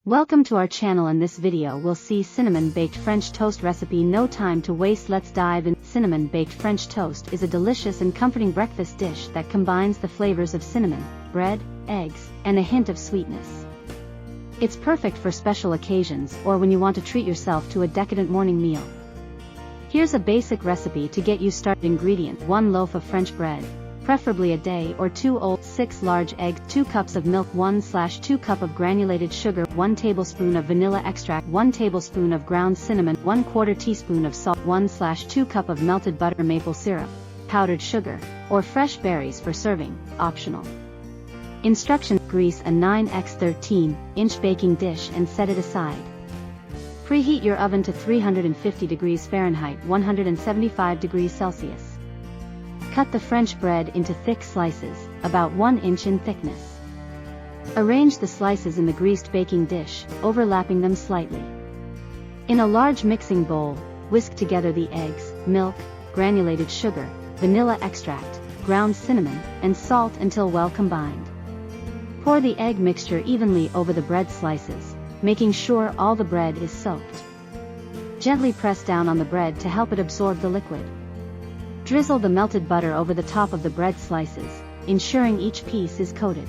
Welcome to our channel. In this video we'll see cinnamon baked French toast recipe. No time to waste, let's dive in. Cinnamon baked French toast is a delicious and comforting breakfast dish that combines the flavors of cinnamon, bread, eggs, and a hint of sweetness. It's perfect for special occasions or when you want to treat yourself to a decadent morning meal. Here's a basic recipe to get you started. Ingredient: 1 loaf of French bread, preferably a day or two old, 6 large eggs, 2 cups of milk, 1/2 cup of granulated sugar, 1 tablespoon of vanilla extract, 1 tablespoon of ground cinnamon, 1/4 teaspoon of salt, 1/2 cup of melted butter, maple syrup, powdered sugar, or fresh berries for serving, optional. Instructions: grease a 9x13-inch baking dish and set it aside. Preheat your oven to 350 degrees Fahrenheit, 175 degrees Celsius. Cut the French bread into thick slices, about 1 inch in thickness. Arrange the slices in the greased baking dish, overlapping them slightly. In a large mixing bowl, whisk together the eggs, milk, granulated sugar, vanilla extract, ground cinnamon, and salt until well combined. Pour the egg mixture evenly over the bread slices, making sure all the bread is soaked. Gently press down on the bread to help it absorb the liquid. Drizzle the melted butter over the top of the bread slices, ensuring each piece is coated.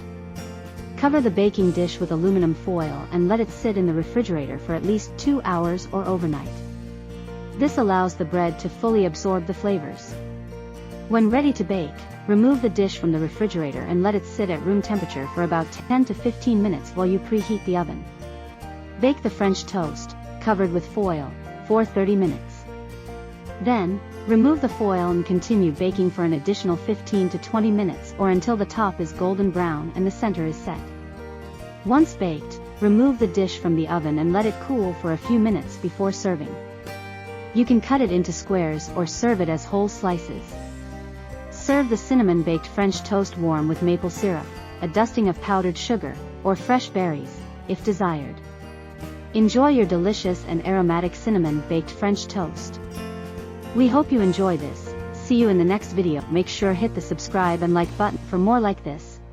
Cover the baking dish with aluminum foil and let it sit in the refrigerator for at least 2 hours or overnight. This allows the bread to fully absorb the flavors. When ready to bake, remove the dish from the refrigerator and let it sit at room temperature for about 10 to 15 minutes while you preheat the oven. Bake the French toast, covered with foil, for 30 minutes. Then, remove the foil and continue baking for an additional 15 to 20 minutes or until the top is golden brown and the center is set. Once baked, remove the dish from the oven and let it cool for a few minutes before serving. You can cut it into squares or serve it as whole slices. Serve the cinnamon baked French toast warm with maple syrup, a dusting of powdered sugar, or fresh berries, if desired. Enjoy your delicious and aromatic cinnamon baked French toast. We hope you enjoy this. See you in the next video. Make sure hit the subscribe and like button for more like this.